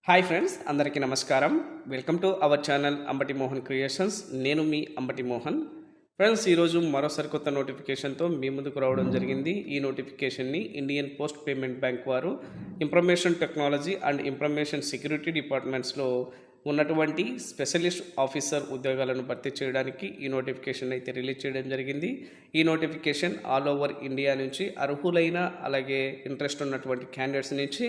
Hi friends, అందరికీ నమస్కారం. Welcome to our channel Ambati Mohan creations. నేను మీ అంబటి మోహన్. ఫ్రెండ్స్, ఈరోజు మరో సరికొత్త నోటిఫికేషన్తో మీ ముందుకు రావడం జరిగింది. ఈ నోటిఫికేషన్ని ఇండియన్ పోస్ట్ పేమెంట్ బ్యాంక్ వారు information technology and information security డిపార్ట్మెంట్స్లో ఉన్నటువంటి స్పెషలిస్ట్ ఆఫీసర్ ఉద్యోగాలను భర్తీ చేయడానికి ఈ నోటిఫికేషన్ అయితే రిలీజ్ చేయడం జరిగింది. ఈ నోటిఫికేషన్ ఆల్ ఓవర్ ఇండియా నుంచి అర్హులైన అలాగే ఇంట్రెస్ట్ ఉన్నటువంటి క్యాండిడేట్స్ నుంచి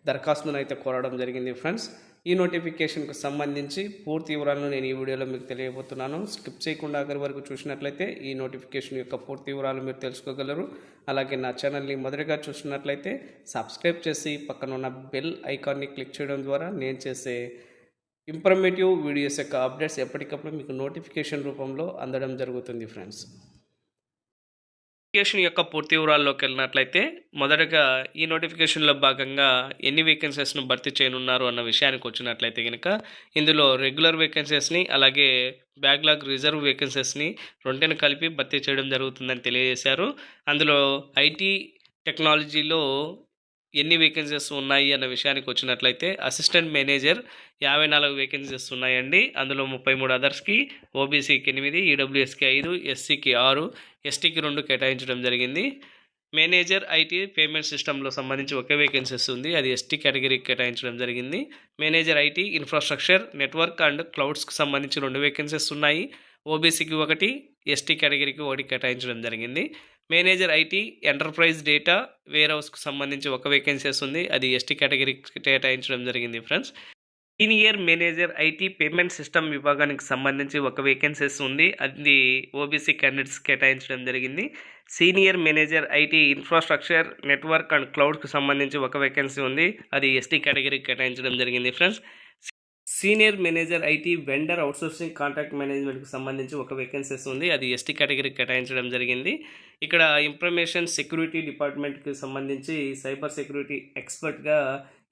దరఖాస్తును అయితే కోరడం జరిగింది. ఫ్రెండ్స్, ఈ నోటిఫికేషన్కు సంబంధించి పూర్తి వివరాలను నేను ఈ వీడియోలో మీకు తెలియబోతున్నాను. స్కిప్ చేయకుండా ఆఖరి వరకు చూసినట్లయితే ఈ నోటిఫికేషన్ యొక్క పూర్తి వివరాలు మీరు తెలుసుకోగలరు. అలాగే నా ఛానల్ని మొదటిగా చూసినట్లయితే సబ్స్క్రైబ్ చేసి పక్కన ఉన్న బెల్ ఐకాన్ని క్లిక్ చేయడం ద్వారా నేను చేసే ఇన్ఫర్మేటివ్ వీడియోస్ యొక్క అప్డేట్స్ ఎప్పటికప్పుడు మీకు నోటిఫికేషన్ రూపంలో అందడం జరుగుతుంది. ఫ్రెండ్స్, నోటిఫికేషన్ యొక్క పూర్తి వివరాల్లోకి వెళ్ళినట్లయితే మొదటగా ఈ నోటిఫికేషన్లో భాగంగా ఎన్ని వేకెన్సీస్ను భర్తీ చేయనున్నారు అన్న విషయానికి వచ్చినట్లయితే కనుక ఇందులో రెగ్యులర్ వేకెన్సీస్ని అలాగే బ్యాక్లాగ్ రిజర్వ్ వేకెన్సీస్ని రెండుని కలిపి భర్తీ చేయడం జరుగుతుందని తెలియజేశారు. అందులో ఐటీ టెక్నాలజీలో ఎన్ని వేకెన్సీస్ ఉన్నాయి అన్న విషయానికి వచ్చినట్లయితే అసిస్టెంట్ మేనేజర్ 54 వేకెన్సీస్ ఉన్నాయండి. అందులో 33 అదర్స్కి, ఓబీసీకి 8, ఈడబ్ల్యూఎస్కి 5, ఎస్సీకి 6, ఎస్టీకి 2 కేటాయించడం జరిగింది. మేనేజర్ ఐటీ పేమెంట్ సిస్టంలో సంబంధించి ఒకే వేకెన్సీస్ ఉంది, అది ఎస్టీ కేటగిరీకి కేటాయించడం జరిగింది. Manager IT infrastructure network and క్లౌడ్స్కి సంబంధించి 2 వేకెన్సీస్ ఉన్నాయి, ఓబీసీకి 1, ఎస్టీ కేటగిరీకి 1 కేటాయించడం జరిగింది. మేనేజర్ ఐటీ ఎంటర్ప్రైజ్ డేటా వేర్ హౌస్కి సంబంధించి 1 వేకెన్సీస్ ఉంది, అది ఎస్టీ కేటగిరీకి కేటాయించడం జరిగింది. Friends, senior manager IT payment system విభాగానికి సంబంధించి 1 వేకెన్సీస్ ఉంది, అది ఓబీసీ క్యాండిడేట్స్ కేటాయించడం జరిగింది. Senior manager IT infrastructure network and క్లౌడ్కి సంబంధించి 1 వేకెన్సీ ఉంది, అది ఎస్టీ కేటగిరీకి కేటాయించడం జరిగింది. Friends, senior manager IT vendor outsourcing contract మేనేజ్మెంట్కి సంబంధించి 1 వేకెన్సీస్ ఉంది, అది ఎస్టీ కేటగిరీకి కేటాయించడం జరిగింది. ఇక్కడ ఇన్ఫర్మేషన్ సెక్యూరిటీ డిపార్ట్మెంట్కి సంబంధించి సైబర్ సెక్యూరిటీ ఎక్స్పర్ట్గా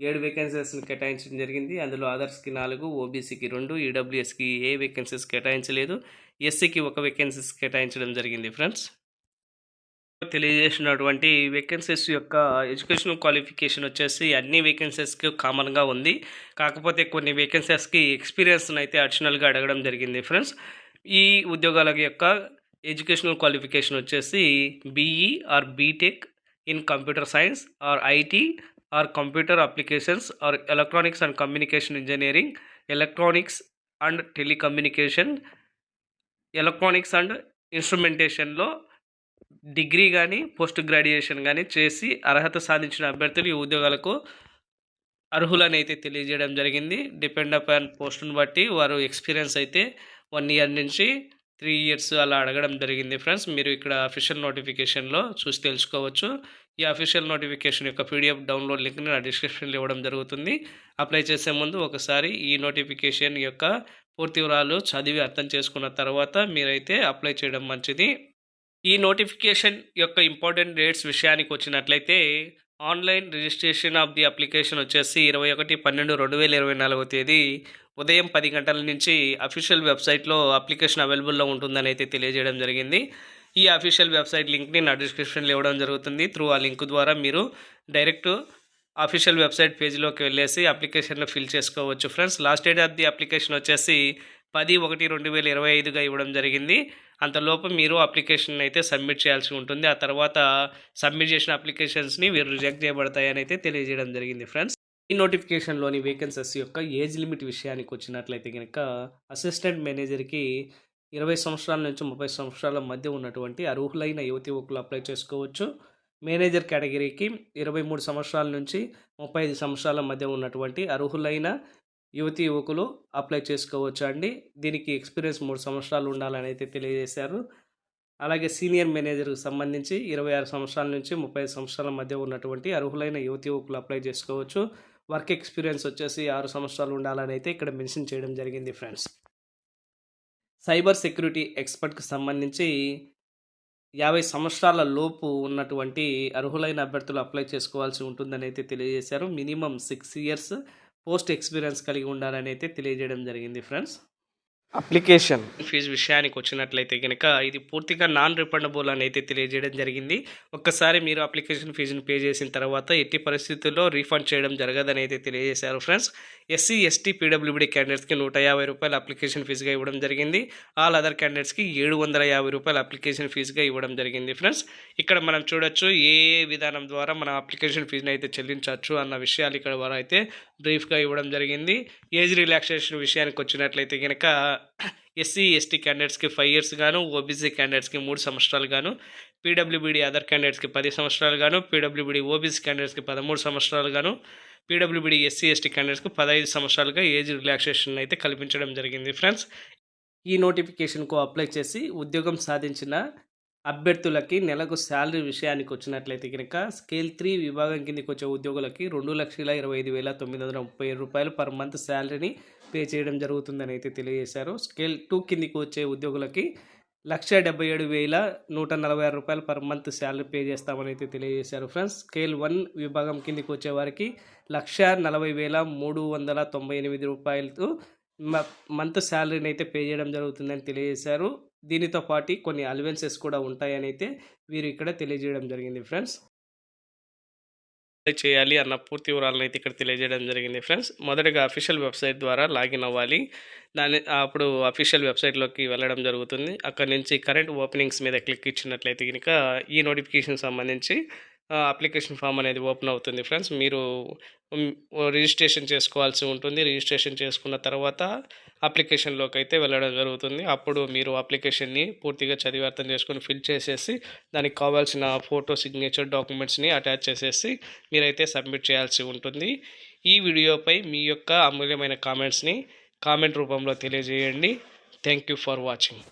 7 వేకెన్సీస్ని కేటాయించడం జరిగింది. అందులో అదర్స్కి 4, ఓబీసీకి 2, ఈడబ్ల్యూఎస్కి ఏ వేకెన్సీస్ కేటాయించలేదు, ఎస్సీకి 1 వేకెన్సీస్ కేటాయించడం జరిగింది. ఫ్రెండ్స్, తెలియజేసినటువంటి వేకెన్సీస్ యొక్క ఎడ్యుకేషనల్ క్వాలిఫికేషన్ వచ్చేసి అన్ని వేకెన్సీస్కి కామన్గా ఉంది. కాకపోతే కొన్ని వేకెన్సీస్కి ఎక్స్పీరియన్స్ని అయితే అడిషనల్గా అడగడం జరిగింది. ఫ్రెండ్స్, ఈ ఉద్యోగాల యొక్క ఎడ్యుకేషనల్ క్వాలిఫికేషన్ వచ్చేసి BE or BTech in computer science or IT or computer applications or electronics and communication engineering, electronics and telecommunication, electronics and ఇన్స్ట్రుమెంటేషన్లో డిగ్రీ కానీ పోస్ట్ గ్రాడ్యుయేషన్ కానీ చేసి అర్హత సాధించిన అభ్యర్థులు ఈ ఉద్యోగాలకు అర్హులని అయితే తెలియజేయడం జరిగింది. డిపెండ్ అపాన్ పోస్టును బట్టి వారు ఎక్స్పీరియన్స్ అయితే 1 ఇయర్ నుంచి 3 ఇయర్స్ అలా అడగడం జరిగింది. ఫ్రెండ్స్, మీరు ఇక్కడ అఫీషియల్ నోటిఫికేషన్లో చూసి తెలుసుకోవచ్చు. ఈ అఫీషియల్ నోటిఫికేషన్ యొక్క పీడిఎఫ్ డౌన్లోడ్ లింక్ని నా డిస్క్రిప్షన్లో ఇవ్వడం జరుగుతుంది. అప్లై చేసే ముందు ఒకసారి ఈ నోటిఫికేషన్ యొక్క పూర్తి వివరాలు చదివి అర్థం చేసుకున్న తర్వాత మీరైతే అప్లై చేయడం మంచిది. ఈ నోటిఫికేషన్ యొక్క ఇంపార్టెంట్ డేట్స్ విషయానికి వచ్చినట్లయితే online registration of the application వచ్చేసి 21/12/2024 తేదీ ఉదయం 10 గంటల నుంచి అఫీషియల్ వెబ్సైట్లో అప్లికేషన్ అవైలబుల్లో ఉంటుందని అయితే తెలియజేయడం జరిగింది. ఈ అఫీషియల్ వెబ్సైట్ లింక్ని నా డిస్క్రిప్షన్లో ఇవ్వడం జరుగుతుంది. త్రూ ఆ లింక్ ద్వారా మీరు డైరెక్ట్ అఫీషియల్ వెబ్సైట్ పేజ్లోకి వెళ్ళేసి అప్లికేషన్లో ఫిల్ చేసుకోవచ్చు. Friends, last date of the application వచ్చేసి 10/1/2025గా ఇవ్వడం జరిగింది. అంతలోపు మీరు అప్లికేషన్ అయితే సబ్మిట్ చేయాల్సి ఉంటుంది. ఆ తర్వాత సబ్మిట్ చేసిన అప్లికేషన్స్ని మీరు రిజెక్ట్ చేయబడతాయని అయితే తెలియజేయడం జరిగింది. ఫ్రెండ్స్, ఈ నోటిఫికేషన్లోని వేకెన్సీస్ యొక్క ఏజ్ లిమిట్ విషయానికి వచ్చినట్లయితే కనుక అసిస్టెంట్ మేనేజర్కి 20 సంవత్సరాల నుంచి 30 సంవత్సరాల మధ్య ఉన్నటువంటి అర్హులైన యువతి యువకులు అప్లై చేసుకోవచ్చు. మేనేజర్ కేటగిరీకి 23 సంవత్సరాల నుంచి 35 సంవత్సరాల మధ్య ఉన్నటువంటి అర్హులైన యువతి యువకులు అప్లై చేసుకోవచ్చు అండి. దీనికి ఎక్స్పీరియన్స్ 3 సంవత్సరాలు ఉండాలని అయితే తెలియజేశారు. అలాగే సీనియర్ మేనేజర్కి సంబంధించి 26 సంవత్సరాల నుంచి 35 సంవత్సరాల మధ్య ఉన్నటువంటి అర్హులైన యువతి యువకులు అప్లై చేసుకోవచ్చు. వర్క్ ఎక్స్పీరియన్స్ వచ్చేసి 6 సంవత్సరాలు ఉండాలని అయితే ఇక్కడ మెన్షన్ చేయడం జరిగింది. ఫ్రెండ్స్, సైబర్ సెక్యూరిటీ ఎక్స్పర్ట్కి సంబంధించి 50 సంవత్సరాల లోపు ఉన్నటువంటి అర్హులైన అభ్యర్థులు అప్లై చేసుకోవాల్సి ఉంటుందని అయితే తెలియజేశారు. మినిమం 6 ఇయర్స్ పోస్ట్ ఎక్స్పీరియన్స్ కలిగి ఉండాలని అయితే తెలియజేయడం జరిగింది. ఫ్రెండ్స్, అప్లికేషన్ ఫీజు విషయానికి వచ్చినట్లయితే కనుక ఇది పూర్తిగా నాన్ రిఫండబుల్ అని అయితే తెలియజేయడం జరిగింది. ఒక్కసారి మీరు అప్లికేషన్ ఫీజుని పే చేసిన తర్వాత ఎట్టి పరిస్థితుల్లో రీఫండ్ చేయడం జరగదని అయితే తెలియజేశారు ఫ్రెండ్స్. ఎస్సీ, ఎస్టీ, పీడబ్ల్యూబీ క్యాండిడేట్స్కి రూ. 150 అప్లికేషన్ ఫీజుగా ఇవ్వడం జరిగింది. ఆల్ అదర్ క్యాండిడేట్స్కి రూ. 750 అప్లికేషన్ ఫీజుగా ఇవ్వడం జరిగింది ఫ్రెండ్స్. ఇక్కడ మనం చూడొచ్చు ఏ విధానం ద్వారా మనం అప్లికేషన్ ఫీజుని అయితే చెల్లించవచ్చు అన్న విషయాలు ఇక్కడ వరకు అయితే బ్రీఫ్గా ఇవ్వడం జరిగింది. ఏజ్ రిలాక్సేషన్ విషయానికి వచ్చినట్లయితే కనుక ఎస్సీ, ఎస్టీ క్యాండిడేట్స్కి 5 years గాను, ఓబీసీ క్యాండిడేట్స్కి 3 సంవత్సరాలు గాను, పీడబ్ల్యూబీడీ అదర్ క్యాండిడేట్స్కి 10 సంవత్సరాలు గాను, పీడబ్ల్యూబీడీ ఓబీసీ క్యాండిడేట్స్కి 13 సంవత్సరాలు గాను, పీడబ్ల్యూబీడీ ఎస్సీ, ఎస్టీ క్యాండిడేట్స్కి 15 సంవత్సరాలుగా ఏజ్ రిలాక్సేషన్ అయితే కల్పించడం జరిగింది ఫ్రెండ్స్. ఈ నోటిఫికేషన్కు అప్లై చేసి ఉద్యోగం సాధించిన అభ్యర్థులకి నెలకు శాలరీ విషయానికి వచ్చినట్లయితే కనుక స్కేల్ 3 విభాగం కిందకి వచ్చే ఉద్యోగులకి రూ. 2,25,930 పర్ మంత్ శాలరీని పే చేయడం జరుగుతుందని అయితే తెలియజేశారు. స్కేల్ 2 కిందకి వచ్చే ఉద్యోగులకి రూ. 177,146 పర్ మంత్ శాలరీ పే చేస్తామని అయితే తెలియజేశారు ఫ్రెండ్స్. స్కేల్ 1 విభాగం కిందకి వచ్చే వారికి రూ. 140,398 మంత్ శాలరీని అయితే పే చేయడం జరుగుతుందని తెలియజేశారు. దీనితో పాటు కొన్ని అలవెన్సెస్ కూడా ఉంటాయని అయితే వీరు ఇక్కడ తెలియజేయడం జరిగింది ఫ్రెండ్స్. చేయాలి అన్న పూర్తి వివరాలను అయితే ఇక్కడ తెలియజేయడం జరిగింది ఫ్రెండ్స్. మొదటగా అఫీషియల్ వెబ్సైట్ ద్వారా లాగిన్ అవ్వాలి. అప్పుడు అఫీషియల్ వెబ్సైట్లోకి వెళ్ళడం జరుగుతుంది. అక్కడ నుంచి కరెంట్ ఓపెనింగ్స్ మీద క్లిక్ ఇచ్చినట్లయితే కనుక ఈ నోటిఫికేషన్ సంబంధించి అప్లికేషన్ ఫామ్ అనేది ఓపెన్ అవుతుంది ఫ్రెండ్స్. మీరు రిజిస్ట్రేషన్ చేసుకోవాల్సి ఉంటుంది. రిజిస్ట్రేషన్ చేసుకున్న తర్వాత అప్లికేషన్లోకి అయితే వెళ్ళడం జరుగుతుంది. అప్పుడు మీరు అప్లికేషన్ని పూర్తిగా చదివి అర్థం చేసుకొని ఫిల్ చేసేసి దానికి కావాల్సిన ఫోటో, సిగ్నేచర్, డాక్యుమెంట్స్ని అటాచ్ చేసేసి మీరైతే సబ్మిట్ చేయాల్సి ఉంటుంది. ఈ వీడియోపై మీ యొక్క అమూల్యమైన కామెంట్స్ని కామెంట్ రూపంలో తెలియజేయండి. Thank you for watching.